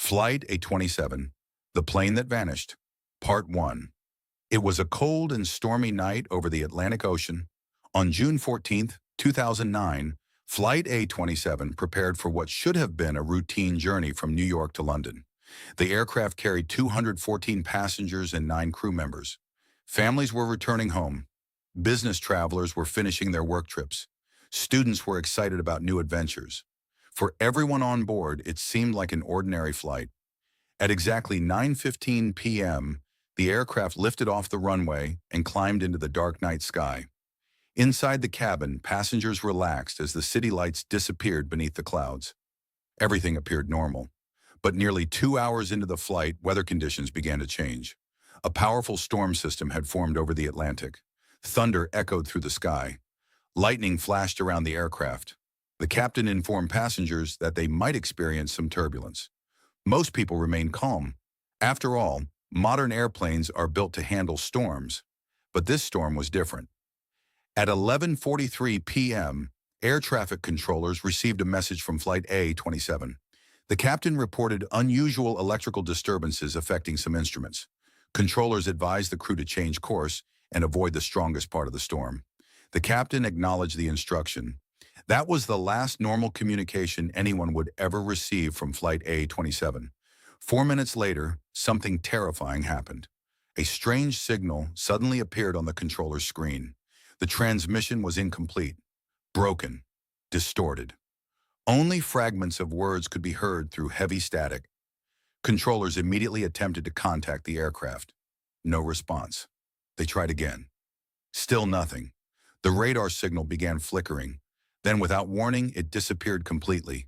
Flight A-27, The Plane That Vanished, Part 1. It was a cold and stormy night over the Atlantic Ocean. On June 14, 2009, Flight A-27 prepared for what should have been a routine journey from New York to London. The aircraft carried 214 passengers and 9 crew members. Families were returning home. Business travelers were finishing their work trips. Students were excited about new adventures. For everyone on board, it seemed like an ordinary flight. At exactly 9:15 p.m., the aircraft lifted off the runway and climbed into the dark night sky. Inside the cabin, passengers relaxed as the city lights disappeared beneath the clouds. Everything appeared normal. But nearly 2 hours into the flight, weather conditions began to change. A powerful storm system had formed over the Atlantic. Thunder echoed through the sky. Lightning flashed around the aircraft. The captain informed passengers that they might experience some turbulence. Most people remained calm. After all, modern airplanes are built to handle storms. But this storm was different. At 11:43 p.m., air traffic controllers received a message from Flight A-27. The captain reported unusual electrical disturbances affecting some instruments. Controllers advised the crew to change course and avoid the strongest part of the storm. The captain acknowledged the instruction. That was the last normal communication anyone would ever receive from Flight A-27. 4 minutes later, something terrifying happened. A strange signal suddenly appeared on the controller's screen. The transmission was incomplete, broken, distorted. Only fragments of words could be heard through heavy static. Controllers immediately attempted to contact the aircraft. No response. They tried again. Still nothing. The radar signal began flickering. Then, without warning, it disappeared completely.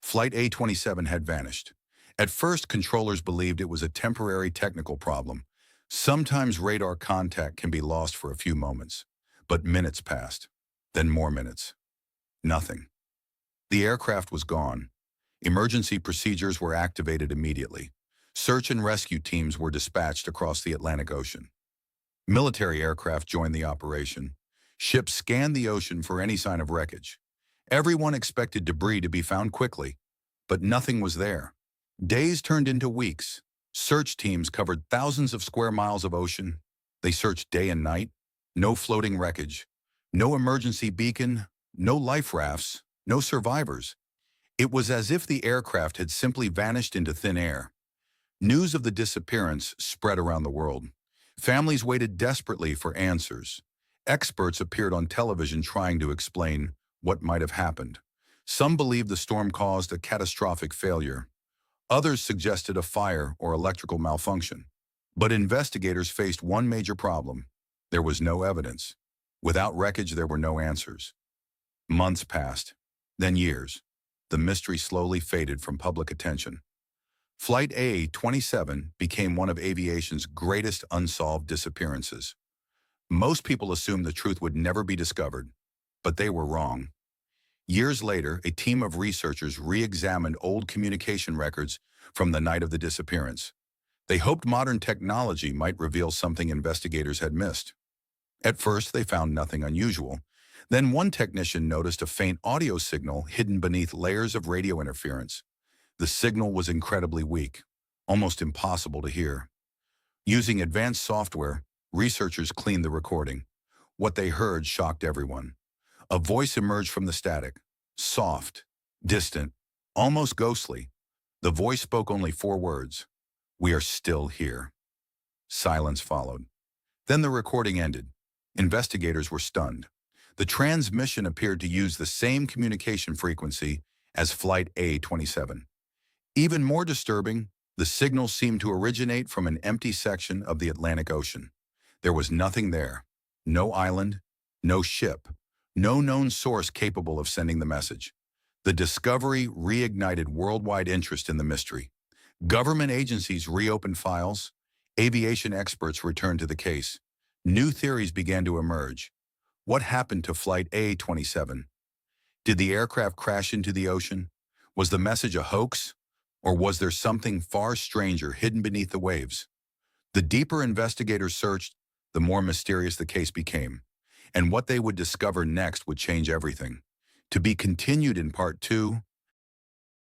Flight A-27 had vanished. At first, controllers believed it was a temporary technical problem. Sometimes radar contact can be lost for a few moments. But minutes passed. Then more minutes. Nothing. The aircraft was gone. Emergency procedures were activated immediately. Search and rescue teams were dispatched across the Atlantic Ocean. Military aircraft joined the operation. Ships scanned the ocean for any sign of wreckage. Everyone expected debris to be found quickly, but nothing was there. Days turned into weeks. Search teams covered thousands of square miles of ocean. They searched day and night. No floating wreckage, no emergency beacon, no life rafts, no survivors. It was as if the aircraft had simply vanished into thin air. News of the disappearance spread around the world. Families waited desperately for answers. Experts appeared on television trying to explain what might have happened. Some believed the storm caused a catastrophic failure. Others suggested a fire or electrical malfunction. But investigators faced one major problem. There was no evidence. Without wreckage, there were no answers. Months passed, then years. The mystery slowly faded from public attention. Flight A-27 became one of aviation's greatest unsolved disappearances. Most people assumed the truth would never be discovered, but they were wrong. Years later, a team of researchers re-examined old communication records from the night of the disappearance. They hoped modern technology might reveal something investigators had missed. At first, they found nothing unusual. Then one technician noticed a faint audio signal hidden beneath layers of radio interference. The signal was incredibly weak, almost impossible to hear. Using advanced software, researchers cleaned the recording. What they heard shocked everyone. A voice emerged from the static, soft, distant, almost ghostly. The voice spoke only 4 words: "We are still here." Silence followed. Then the recording ended. Investigators were stunned. The transmission appeared to use the same communication frequency as Flight A-27. Even more disturbing, the signal seemed to originate from an empty section of the Atlantic Ocean. There was nothing there. No island, no ship, no known source capable of sending the message. The discovery reignited worldwide interest in the mystery. Government agencies reopened files. Aviation experts returned to the case. New theories began to emerge. What happened to Flight A-27? Did the aircraft crash into the ocean? Was the message a hoax? Or was there something far stranger hidden beneath the waves? The deeper investigators searched, the more mysterious the case became. And what they would discover next would change everything. To be continued in Part 2.